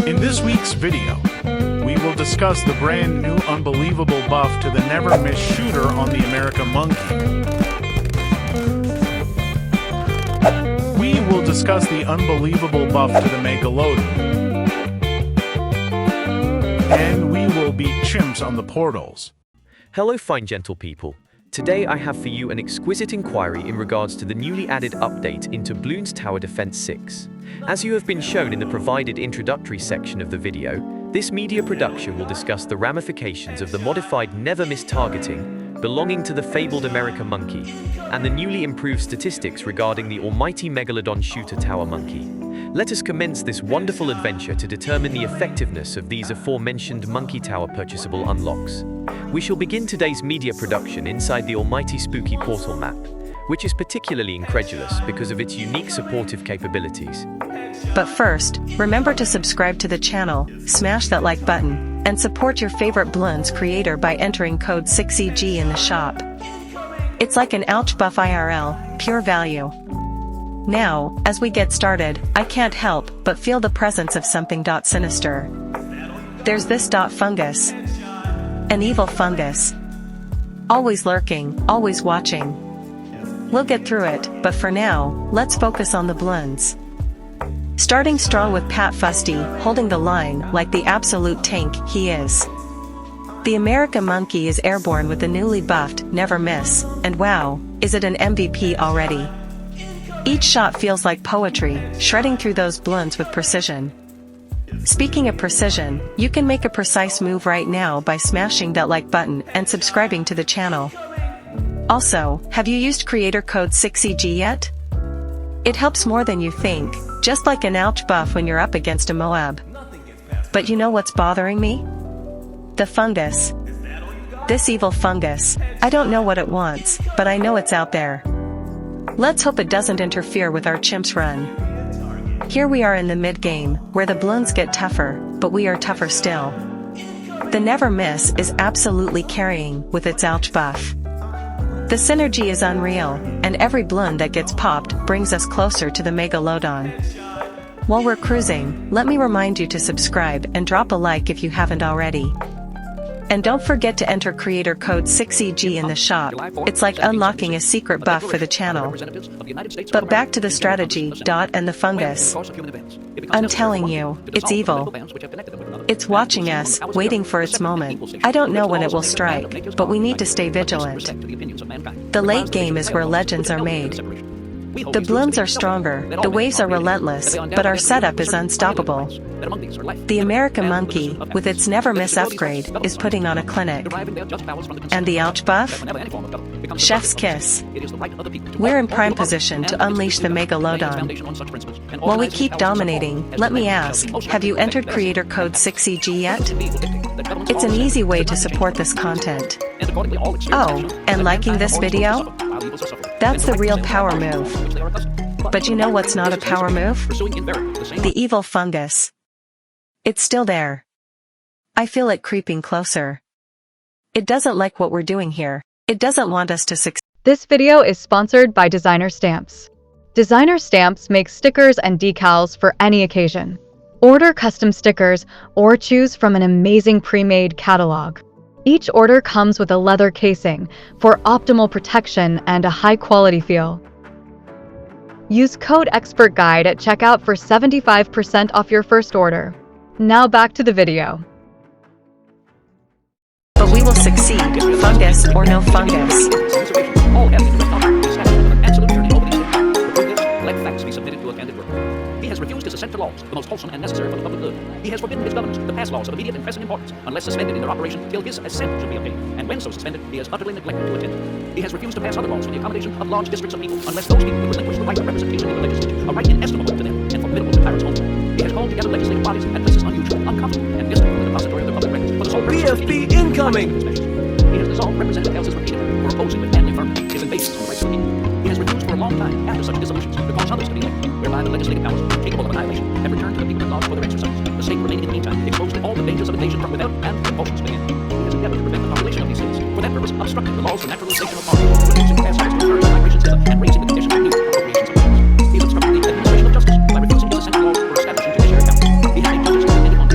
In this week's video, we will discuss the brand new unbelievable buff to the never-miss shooter on the American Monkey. We will discuss the unbelievable buff to the Megalodon. And we will beat chimps on the portals. Hello fine gentle people. Today I have for you an exquisite inquiry in regards to the newly added update into Bloons Tower Defense 6. As you have been shown in the provided introductory section of the video, this media production will discuss the ramifications of the modified never miss targeting belonging to the fabled American Monkey, and the newly improved statistics regarding the almighty Megalodon shooter Tower Monkey. Let us commence this wonderful adventure to determine the effectiveness of these aforementioned Monkey Tower purchasable unlocks. We shall begin today's media production inside the almighty spooky portal map, which is particularly incredulous because of its unique supportive capabilities. But first, remember to subscribe to the channel, smash that like button, and support your favorite Bloons creator by entering code 6EG in the shop. It's like an ouch buff IRL, pure value. Now, as we get started, I can't help but feel the presence of something sinister. There's this fungus. An evil fungus. Always lurking, always watching. We'll get through it, but for now, let's focus on the Bloons. Starting strong with Pat Fusty holding the line like the absolute tank he is. The American Monkey is airborne with the newly buffed Never Miss, and wow, is it an MVP already? Each shot feels like poetry, shredding through those Bloons with precision. Speaking of precision, you can make a precise move right now by smashing that like button and subscribing to the channel. Also, have you used creator code 6EG yet? It helps more than you think, just like an ouch buff when you're up against a Moab. But you know what's bothering me? The fungus. This evil fungus. I don't know what it wants, but I know it's out there. Let's hope it doesn't interfere with our chimps run. Here we are in the mid-game, where the Bloons get tougher, but we are tougher still. The Never Miss is absolutely carrying with its ouch buff. The synergy is unreal, and every Bloon that gets popped brings us closer to the Megalodon. While we're cruising, let me remind you to subscribe and drop a like if you haven't already. And don't forget to enter creator code 6EG in the shop. It's like unlocking a secret buff for the channel. But back to the strategy, and the fungus. I'm telling you, it's evil. It's watching us, waiting for its moment. I don't know when it will strike, but we need to stay vigilant. The late game is where legends are made. The Bloons are stronger, the waves are relentless, but our setup is unstoppable. The American Monkey, with its Never Miss upgrade, is putting on a clinic. And the ouch buff? Chef's kiss. We're in prime position to unleash the Megalodon. While we keep dominating, let me ask, have you entered creator code 6EG yet? It's an easy way to support this content. Oh, and liking this video? That's the real power move. But you know what's not a power move? The evil fungus. It's still there. I feel it creeping closer. It doesn't like what we're doing here. It doesn't want us to succeed. This video is sponsored by Designer Stamps. Designer Stamps makes stickers and decals for any occasion. Order custom stickers or choose from an amazing pre-made catalog. Each order comes with a leather casing for optimal protection and a high-quality feel. Use code EXPERTGUIDE at checkout for 75% off your first order. Now back to the video. But we will succeed, fungus or no fungus. He has refused to suspend the laws, the most wholesome and necessary for the public good. He has forbidden his governors to pass laws of immediate and pressing importance, unless suspended in their operation till his assent should be obtained, and when so suspended, he has utterly neglected to attend. He has refused to pass other laws for the accommodation of large districts of people, unless those people relinquish the right of representation in the legislature, a right inestimable to them and formidable to tyrants only. He has called together legislative bodies at places unusual, uncomfortable, and distant from the depository of the public records for the sole purpose of BFB incoming! He has dissolved representative houses repeatedly for opposing with manly firmness his invasions on the rights of the people. He has refused for a long time, after such dissolutions, to cause others to be elected, whereby the legislative powers, capable of annihilation, have returned to the people at large for their exercise. The state remaining in the meantime exposed to all the dangers of invasion from without and compulsions within. He has endeavored to prevent the population of these states, for that purpose obstructing the laws of naturalization of foreigners, refusing to pass laws to return the migration system, and raising the conditions of new appropriations of funds. He has obstructed the administration of justice by refusing to assent to laws for establishing judiciary powers. He has made judges dependent on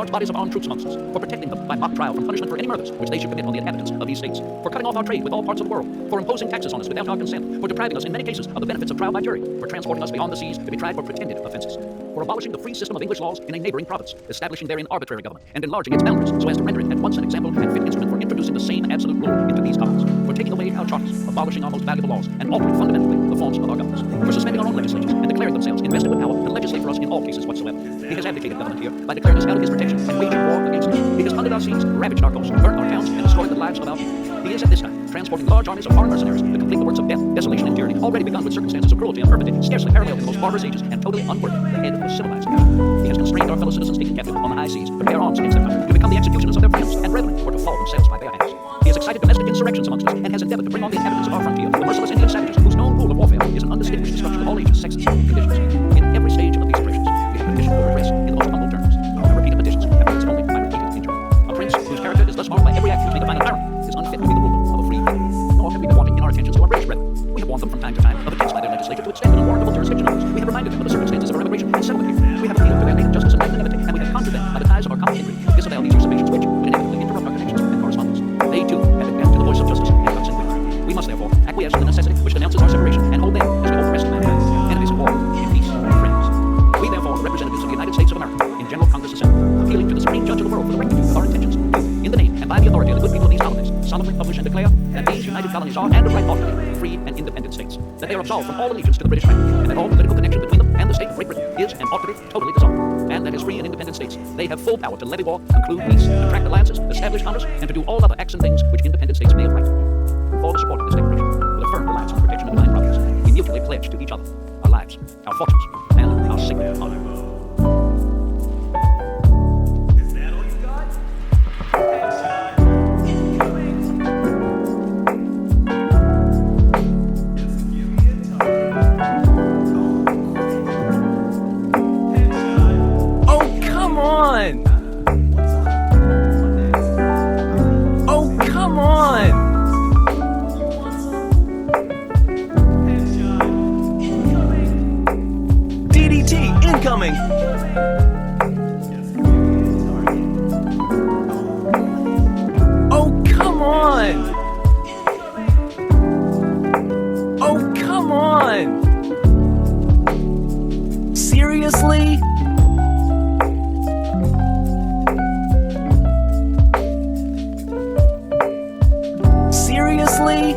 large bodies of armed troops amongst us, for protecting them by mock trial from punishment for any murders which they should commit on the inhabitants of these states, for cutting off our trade with all parts of the world, for imposing taxes on us without our consent, for depriving us in many cases of the benefits of trial by jury, for transporting us beyond the seas to be tried for pretended offenses, for abolishing the free system of English laws in a neighboring province, establishing therein arbitrary government, and enlarging its boundaries so as to render it at once an example and fit instrument for introducing the same absolute rule into these colonies, for taking away our charters, abolishing our most valuable laws, and altering fundamentally the forms of our governments, for suspending our own legislatures and declaring themselves invested with power to legislate for us in all cases whatsoever. He has abdicated government here by declaring us out of his protection and waging war against us. He has plundered our seas, ravaged our coasts, burnt our towns, and destroyed the lives of our people. He is at this time transporting large armies of foreign mercenaries to complete the works of death, desolation, and tyranny already begun with circumstances of cruelty and perfidy scarcely paralleled in the most barbarous ages and totally unworthy the head of a civilized nation. He has constrained our fellow citizens taken captive on the high seas to bear arms against their country, to become the executioners of their friends and brethren, or to fall themselves by their hands. He has excited domestic insurrections amongst us and has endeavored to bring on the inhabitants of our frontier the merciless Indian savages whose known rule of warfare is an undistinguished destruction of all ages, sexes, and conditions. In every stage of these operations, we have petitioned for redress in the most humble terms. Our repeated petitions have been only by repeated injury. A prince whose character is thus marked by every act which may define a tyrant is unfit to be the ruler of a free people. Nor have we been wanting in our attentions to our British brethren. We have warned them from time to time of attempts by their legislature to extend an unwarrantable jurisdiction on us. We have reminded them of the circumstances of our immigration and settlement here. We have appealed to their native justice and magnanimity, and we have conjured them by the ties of our common injury to disavow these usurpations which would inevitably interrupt our connections and correspondence. They too have been deaf to the voice of justice and cuts and quick. We must therefore acquiesce in the necessity which denounces our separation and hold them as we hold the rest of mankind, enemies of war, in peace, friends. We therefore, representatives of the United States of America, in General Congress Assembly, appealing to the Supreme Judge of the world for the rectitude of our intentions, do, in the name and by the authority of the good people of these colonies, solemnly publish and declare that these united colonies are, and of right ought to be, free and independent states, that they are absolved from all allegiance to the British Crown, and that all political connection between them and the state of Great Britain is and ought to be totally dissolved, and that as free and independent states, they have full power to levy war, conclude peace, contract alliances, establish commerce, and to do all other acts and things which independent states may have right to. For the support of this declaration, with a firm reliance on the protection of divine providence, we mutually pledge to each other our lives, our fortunes, and our sacred honor. Incoming! Oh, come on! Oh, come on! Seriously? Seriously?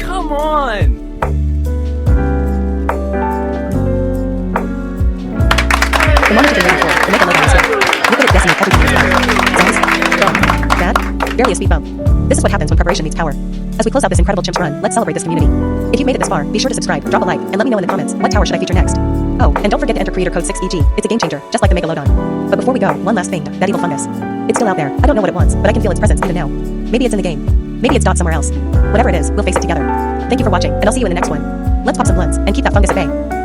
Come on! The monitor can read to make a load on mistake. Look at it decimate everything in its size, dumb, bad, barely a speed bump. This is what happens when preparation meets power. As we close out this incredible chimps run, let's celebrate this community. If you've made it this far, be sure to subscribe, drop a like, and let me know in the comments what tower should I feature next. Oh, and don't forget to enter creator code 6EG. It's a game changer, just like the Megalodon. But before we go, one last thing, that evil fungus. It's still out there. I don't know what it wants, but I can feel its presence even now. Maybe it's in the game. Maybe it's dot somewhere else. Whatever it is, we'll face it together. Thank you for watching, and I'll see you in the next one. Let's pop some blunts and keep that fungus at bay.